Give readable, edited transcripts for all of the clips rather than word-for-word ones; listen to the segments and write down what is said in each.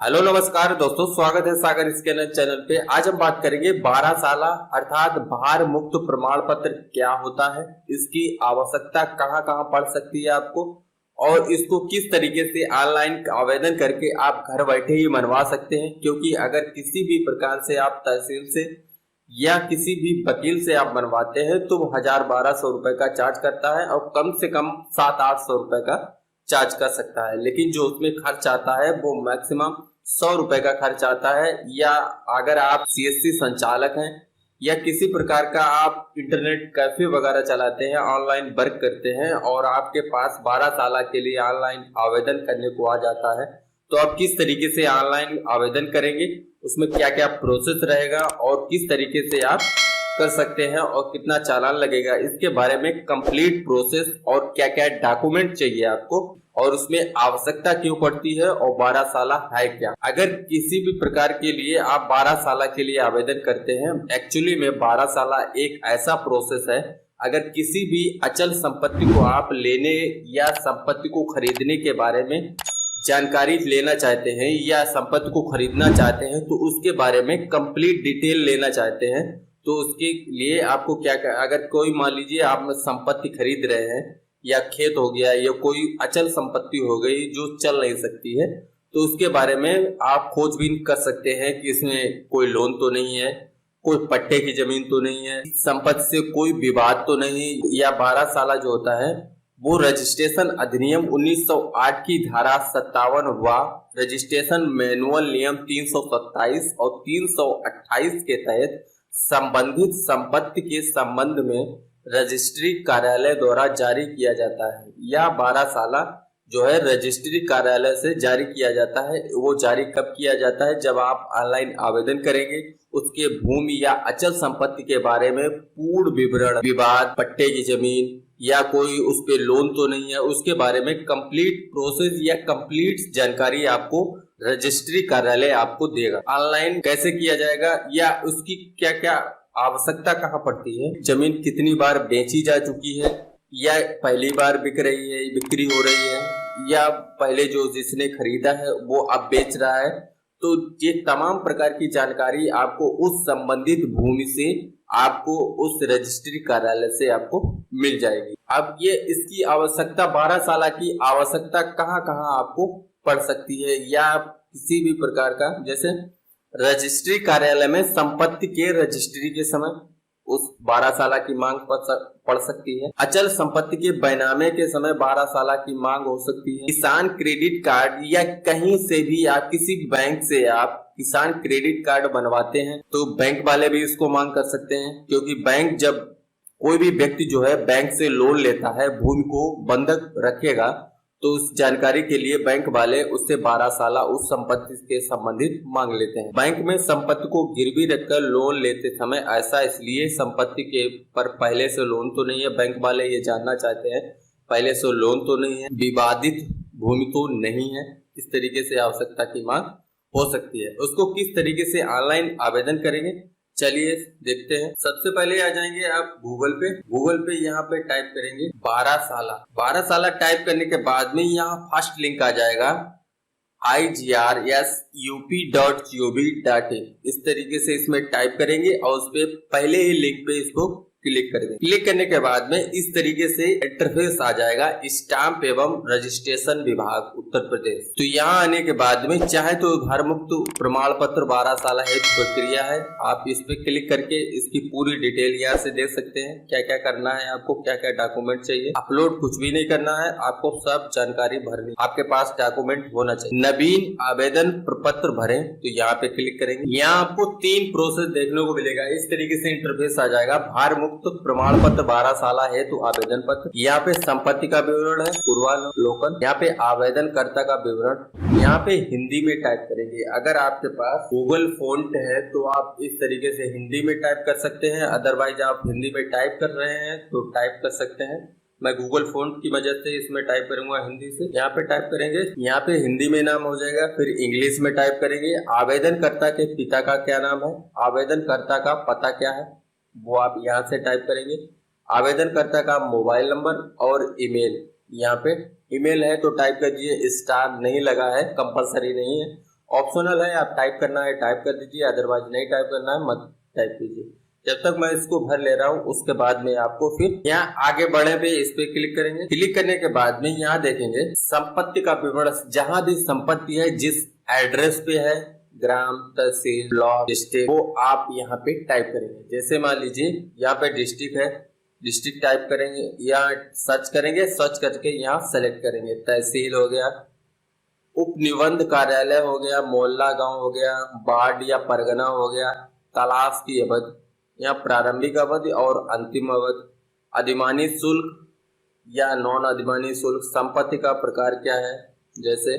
Hello नमस्कार दोस्तों, स्वागत है सागर स्कैनर चैनल पे। आज हम बात करेंगे 12 साला अर्थात भार मुक्त प्रमाण पत्र क्या होता है, इसकी आवश्यकता कहाँ कहाँ पड़ सकती है आपको, और इसको किस तरीके से ऑनलाइन आवेदन करके आप घर बैठे ही बनवा सकते हैं। क्योंकि अगर किसी भी प्रकार से आप तहसील से या किसी भी वकील से आप बनवाते हैं तो 1000-1200 रुपए का चार्ज करता है और कम से कम 700-800 रुपए का चार्ज कर सकता है। लेकिन जो उसमें खर्च आता है वो मैक्सिमम 100 रुपए का खर्च आता है। या अगर आप सीएससी संचालक हैं या किसी प्रकार का आप इंटरनेट कैफे वगैरह चलाते हैं, ऑनलाइन वर्क करते हैं और आपके पास 12 साल के लिए ऑनलाइन आवेदन करने को आ जाता है, तो आप किस तरीके से ऑनलाइन आवेदन करेंगे, उसमें क्या क्या प्रोसेस रहेगा और किस तरीके से आप कर सकते हैं और कितना चालान लगेगा, इसके बारे में कंप्लीट प्रोसेस और क्या क्या डॉक्यूमेंट चाहिए आपको और उसमें आवश्यकता क्यों पड़ती है और 12 साल है क्या। अगर किसी भी प्रकार के लिए आप 12 साल के लिए आवेदन करते हैं, एक्चुअली में 12 साल एक ऐसा प्रोसेस है, अगर किसी भी अचल संपत्ति को आप लेने या संपत्ति को खरीदने के बारे में जानकारी लेना चाहते हैं या संपत्ति को खरीदना चाहते हैं तो उसके बारे में कंप्लीट डिटेल लेना चाहते हैं, तो उसके लिए आपको क्या अगर कोई मान लीजिए आप संपत्ति खरीद रहे हैं या खेत हो गया या कोई अचल संपत्ति हो गई जो चल नहीं सकती है, तो उसके बारे में आप खोजबीन कर सकते हैं कि इसमें कोई लोन तो नहीं है, कोई पट्टे की जमीन तो नहीं है, संपत्ति से कोई विवाद तो नहीं। या 12 साल जो होता है वो रजिस्ट्रेशन अधिनियम 1908 की धारा 57 व रजिस्ट्रेशन मैनुअल नियम 327 और 328 के तहत संबंधित संपत्ति के संबंध में रजिस्ट्री कार्यालय द्वारा जारी किया जाता है। या 12 साल जो है रजिस्ट्री कार्यालय से जारी किया जाता है। वो जारी कब किया जाता है? जब आप ऑनलाइन आवेदन करेंगे, उसके भूमि या अचल संपत्ति के बारे में पूर्ण विवरण, विवाद, पट्टे की जमीन या कोई उस पे लोन तो नहीं है, उसके बारे में कंप्लीट प्रोसेस या कंप्लीट जानकारी आपको रजिस्ट्री कार्यालय आपको देगा। ऑनलाइन कैसे किया जाएगा या उसकी क्या क्या आवश्यकता कहाँ पड़ती है, जमीन कितनी बार बेची जा चुकी है या पहली बार बिक रही है, बिक्री हो रही है, या पहले जो जिसने खरीदा है वो अब बेच रहा है, तो ये तमाम प्रकार की जानकारी आपको उस संबंधित भूमि से आपको उस रजिस्ट्री कार्यालय से आपको मिल जाएगी। अब ये इसकी आवश्यकता 12 साल की आवश्यकता कहाँ कहाँ आपको पड़ सकती है, या किसी भी प्रकार का जैसे रजिस्ट्री कार्यालय में संपत्ति के रजिस्ट्री के समय उस 12 साल की मांग पड़ सकती है। अचल संपत्ति के बैनामे के समय 12 साल की मांग हो सकती है। किसान क्रेडिट कार्ड या कहीं से भी आप किसी बैंक से आप किसान क्रेडिट कार्ड बनवाते हैं तो बैंक वाले भी इसको मांग कर सकते हैं। क्योंकि बैंक जब कोई भी व्यक्ति जो है बैंक से लोन लेता है, भूमि को बंधक रखेगा, तो उस जानकारी के लिए बैंक वाले उससे 12 साल उस संपत्ति के संबंधित मांग लेते हैं। बैंक में संपत्ति को गिरवी रखकर लोन लेते समय ऐसा इसलिए संपत्ति के पर पहले से लोन तो नहीं है, बैंक वाले ये जानना चाहते हैं पहले से लोन तो नहीं है, विवादित भूमि तो नहीं है। इस तरीके से आवश्यकता की मांग हो सकती है। उसको किस तरीके से ऑनलाइन आवेदन करेंगे, चलिए देखते हैं। सबसे पहले आ जाएंगे आप गूगल पे यहाँ पे टाइप करेंगे 12 साल टाइप करने के बाद में यहाँ फर्स्ट लिंक आ जाएगा igrup.gov.in। इस तरीके से इसमें टाइप करेंगे और उस पे पहले ही लिंक पे इसको क्लिक कर देंगे। क्लिक करने के बाद में इस तरीके से इंटरफेस आ जाएगा, स्टाम्प एवं रजिस्ट्रेशन विभाग उत्तर प्रदेश। तो यहाँ आने के बाद में चाहे तो घर मुक्त प्रमाण पत्र 12 साल है प्रक्रिया है, आप इस पे क्लिक करके इसकी पूरी डिटेल यहाँ से देख सकते हैं। क्या क्या करना है आपको, क्या क्या डॉक्यूमेंट चाहिए। अपलोड कुछ भी नहीं करना है, आपको सब जानकारी भरनी, आपके पास डॉक्यूमेंट होना चाहिए। नवीन आवेदन प्रपत्र भरें तो यहाँ पे क्लिक करेंगे। यहाँ आपको 3 प्रोसेस देखने को मिलेगा। इस तरीके से इंटरफेस आ जाएगा। भार मुक्त प्रमाण पत्र 12 साल है तो आवेदन पत्र, यहाँ पे संपत्ति का विवरण है, पूर्वावलोकन, यहाँ पे आवेदन कर्ता का विवरण, यहाँ पे हिंदी में टाइप करेंगे। अगर आपके पास गूगल फॉन्ट है तो आप इस तरीके से हिंदी में टाइप कर सकते हैं, अदरवाइज आप हिंदी में टाइप कर रहे हैं तो टाइप कर सकते हैं। मैं गूगल फॉन्ट की वजह से इसमें टाइप करूंगा हिंदी से। यहाँ पे टाइप करेंगे, यहाँ पे हिंदी में नाम हो जाएगा, फिर इंग्लिश में टाइप करेंगे। आवेदनकर्ता के पिता का क्या नाम है, आवेदनकर्ता का पता क्या है वो आप यहाँ से टाइप करेंगे। आवेदनकर्ता का मोबाइल नंबर और ईमेल, यहाँ पे ईमेल है तो टाइप कर दीजिए, स्टार नहीं लगा है, कंपलसरी नहीं है। ऑप्शनल है, आप टाइप करना है टाइप कर दीजिए, अदरवाइज नहीं टाइप करना है मत टाइप कीजिए। जब तक मैं इसको भर ले रहा हूँ उसके बाद में आपको फिर यहाँ आगे बढ़े पे इस पे क्लिक करेंगे। क्लिक करने के बाद में यहाँ देखेंगे संपत्ति का विवरण, जहां भी संपत्ति है जिस एड्रेस पे है, ग्राम, तहसील, ब्लॉक, डिस्ट्रिक्ट, वो आप यहाँ पे टाइप करेंगे। जैसे मान लीजिए यहाँ पे डिस्ट्रिक्ट है, डिस्ट्रिक्ट टाइप करेंगे, यहाँ सर्च करेंगे, सर्च करके यहाँ सेलेक्ट करेंगे। तहसील हो गया, उप निबंध कार्यालय हो गया, मोहल्ला गांव हो गया, वार्ड या परगना हो गया, तलाश की अवधि, यहाँ प्रारंभिक अवधि और अंतिम अवधि, अधिमानी शुल्क या नॉन अधिमानी शुल्क, संपत्ति का प्रकार क्या है, जैसे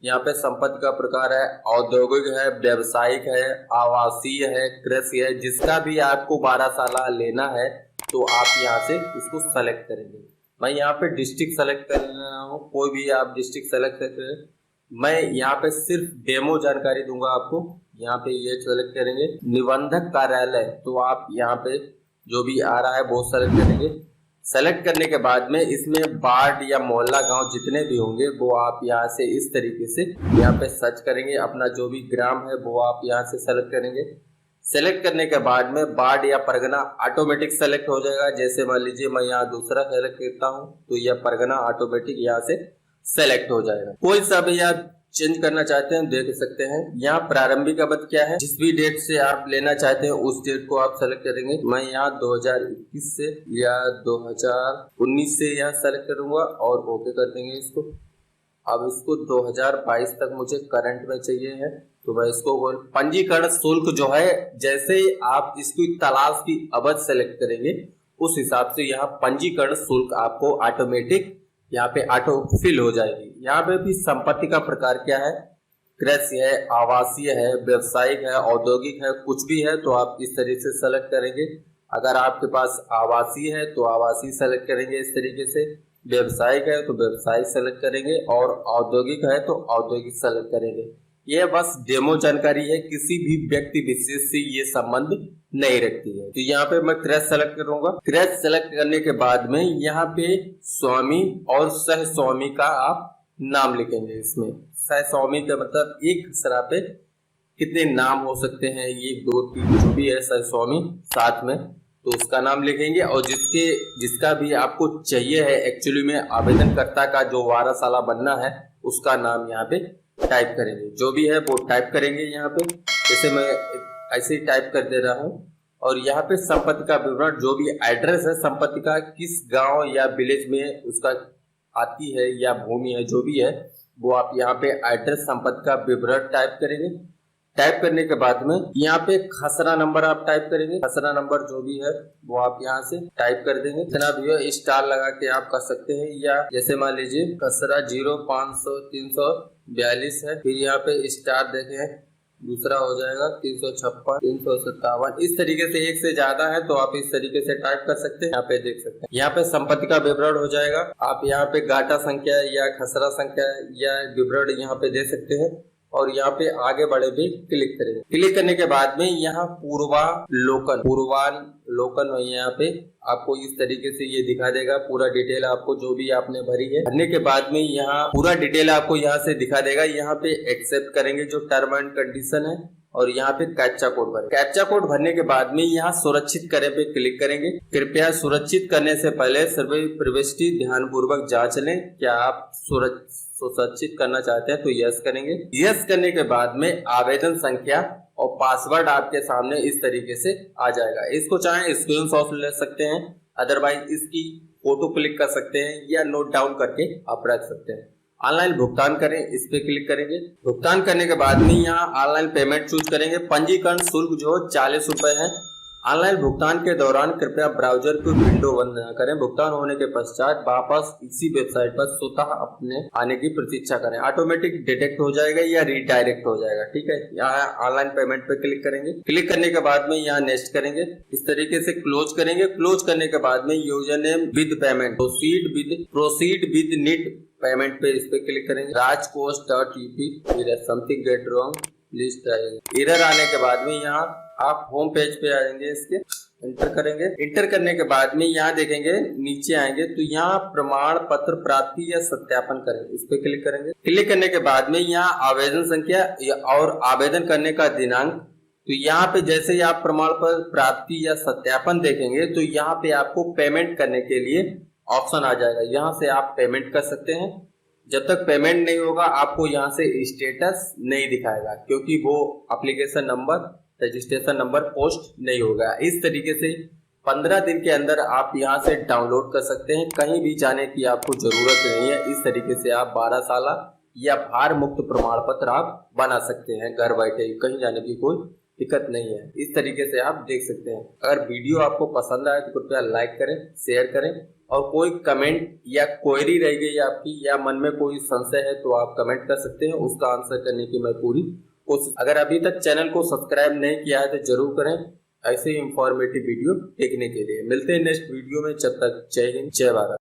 यहाँ पे संपत्ति का प्रकार है औद्योगिक है, व्यवसायिक है, आवासीय है, कृषि है। जिसका भी आपको 12 साल लेना है तो आप यहाँ से इसको सेलेक्ट करेंगे। मैं यहाँ पे डिस्ट्रिक्ट सेलेक्ट कर रहा हूँ, कोई भी आप डिस्ट्रिक्ट सेलेक्ट करें। मैं यहाँ पे सिर्फ डेमो जानकारी दूंगा आपको। यहाँ पे ये सेलेक्ट करेंगे निबंधक कार्यालय, तो आप यहाँ पे जो भी आ रहा है वो सेलेक्ट करेंगे। सेलेक्ट करने के बाद में इसमें वार्ड या मोहल्ला गांव जितने भी होंगे वो आप यहाँ से इस तरीके से यहाँ पे सर्च करेंगे। अपना जो भी ग्राम है वो आप यहाँ से सेलेक्ट करेंगे। सेलेक्ट करने के बाद में वार्ड या परगना ऑटोमेटिक सेलेक्ट हो जाएगा। जैसे मान लीजिए मैं यहाँ दूसरा सेलेक्ट करता हूँ तो यह परगना ऑटोमेटिक यहाँ से सेलेक्ट हो जाएगा। कोई सा भी आप चेंज करना चाहते हैं देख सकते हैं। यहाँ प्रारंभिक अवधि क्या है, जिस भी डेट से आप लेना चाहते हैं उस डेट को आप सेलेक्ट करेंगे। मैं यहाँ 2021 से या 2019 से यहाँ सेलेक्ट करूंगा और ओके कर देंगे इसको। अब इसको 2022 तक मुझे करंट में चाहिए है तो मैं इसको पंजीकरण शुल्क जो है, जैसे ही आप इसकी तलाश की अवधि सेलेक्ट करेंगे उस हिसाब से यहाँ पंजीकरण शुल्क आपको ऑटोमेटिक यहाँ पे ऑटो फिल हो जाएगी। यहाँ पे भी संपत्ति का प्रकार क्या है, कृषि है, आवासीय है, व्यवसायिक है, औद्योगिक है, कुछ भी है तो आप इस तरीके से सेलेक्ट करेंगे। अगर आपके पास आवासीय है तो आवासीय सेलेक्ट करेंगे इस तरीके से, व्यवसायिक है तो व्यवसायिक सेलेक्ट करेंगे और औद्योगिक है तो औद्योगिक सेलेक्ट करेंगे। ये बस डेमो जानकारी है, किसी भी व्यक्ति विशेष से ये संबंध नहीं रखती है। तो यहाँ पे मैं क्रैश सेलेक्ट करूंगा। क्रैश सेलेक्ट करने के बाद में यहाँ पे स्वामी और सह स्वामी का आप नाम लिखेंगे। इसमें सह स्वामी का मतलब एक खसरा पे कितने नाम हो सकते हैं, 1 2 3 जो भी है सह स्वामी साथ में, तो उसका नाम लिखेंगे। और जिसका भी आपको चाहिए है एक्चुअली में आवेदनकर्ता का जो 12 साल बनना है उसका नाम यहाँ पे टाइप करेंगे। जो भी है वो टाइप करेंगे यहाँ पे, जैसे मैं ऐसे ही टाइप कर दे रहा हूँ। और यहाँ पे संपत्ति का विवरण, जो भी एड्रेस है संपत्ति का, किस गांव या विलेज में उसका आती है या भूमि है जो भी है, वो आप यहाँ पे एड्रेस संपत्ति का विवरण टाइप करेंगे। टाइप करने के बाद में यहाँ पे खसरा नंबर आप टाइप करेंगे। खसरा नंबर जो भी है वो आप यहाँ से टाइप कर देंगे। इतना भी है स्टार लगा के आप कर सकते हैं, या जैसे मान लीजिए खसरा 0 500 342 है, फिर यहाँ पे स्टार देखें दूसरा हो जाएगा 356 357। इस तरीके से एक से ज्यादा है तो आप इस तरीके से टाइप कर सकते हैं। यहाँ पे देख सकते हैं, यहाँ पे संपत्ति का विवरण हो जाएगा। आप यहाँ पे गाटा संख्या या खसरा संख्या या विवरण यहाँ पे दे सकते हैं। और यहाँ पे आगे बढ़े भी क्लिक करेंगे। क्लिक करने के बाद में यहाँ पूर्वालोकन यहाँ पे आपको इस तरीके से ये दिखा देगा पूरा डिटेल आपको जो भी आपने भरी है। भरने के बाद में यहाँ पूरा डिटेल आपको यहाँ से दिखा देगा। यहाँ पे एक्सेप्ट करेंगे जो टर्म एंड कंडीशन है और यहाँ पे कैप्चा कोड भरें। कैप्चा कोड भरने के बाद में यहाँ सुरक्षित करें पे क्लिक करेंगे। कृपया सुरक्षित करने से पहले सभी प्रविष्टि ध्यान पूर्वक जांच लें। क्या आप सुरक्षित करना चाहते हैं तो यस करेंगे। यस करने के बाद में आवेदन संख्या और पासवर्ड आपके सामने इस तरीके से आ जाएगा। इसको चाहे स्क्रीनशॉट ले सकते हैं, अदरवाइज इसकी फोटो क्लिक कर सकते हैं या नोट डाउन करके आप रख सकते हैं। ऑनलाइन भुगतान करें, इस पे क्लिक करेंगे। भुगतान करने के बाद में यहाँ ऑनलाइन पेमेंट चूज करेंगे। पंजीकरण शुल्क जो 40 रुपए है। ऑनलाइन भुगतान के दौरान कृपया ब्राउजर को विंडो बंद न करें। भुगतान होने के पश्चात वापस इसी वेबसाइट पर स्वतः अपने आने की प्रतीक्षा करें। ऑटोमेटिक डिटेक्ट हो जाएगा या रीडायरेक्ट हो जाएगा। ठीक है, यहाँ ऑनलाइन पेमेंट पे क्लिक करेंगे। क्लिक करने के बाद में यहाँ नेक्स्ट करेंगे। इस तरीके से क्लोज करेंगे। क्लोज करने के बाद में user name with payment, proceed with neat payment पे इस पे क्लिक करेंगे। rajcost.up something get wrong please try. Error आने के बाद में यहाँ आप होम पेज पे आएंगे। इसके इंटर करेंगे। इंटर करने के बाद में यहाँ देखेंगे, नीचे आएंगे तो यहाँ प्रमाण पत्र प्राप्ति या सत्यापन करेंगे, इस पे क्लिक करेंगे। क्लिक करने के बाद में यहाँ आवेदन संख्या और आवेदन करने का दिनांक, तो यहाँ पे जैसे ही आप प्रमाण पत्र प्राप्ति या सत्यापन देखेंगे तो यहाँ पे आपको पेमेंट करने के लिए ऑप्शन आ जाएगा। यहाँ से आप पेमेंट कर सकते हैं। जब तक पेमेंट नहीं होगा आपको यहाँ से स्टेटस नहीं दिखाएगा, क्योंकि वो application number, registration number post नहीं होगा। इस तरीके से 15 दिन के अंदर आप यहाँ से डाउनलोड कर सकते हैं। कहीं भी जाने की आपको जरूरत नहीं है। इस तरीके से आप 12 साल या भार मुक्त प्रमाण पत्र आप बना सकते हैं घर बैठे, कहीं जाने की कोई दिक्कत नहीं है। इस तरीके से आप देख सकते हैं। अगर वीडियो आपको पसंद आए तो कृपया लाइक करें, शेयर करें, और कोई कमेंट या क्वेरी रह गई आपकी या मन में कोई संशय है तो आप कमेंट कर सकते हैं, उसका आंसर करने की मैं पूरी कोशिश। अगर अभी तक चैनल को सब्सक्राइब नहीं किया है तो जरूर करें ऐसे इंफॉर्मेटिव वीडियो देखने के लिए। मिलते हैं नेक्स्ट वीडियो में, जब तक जय हिंद, जय भारत।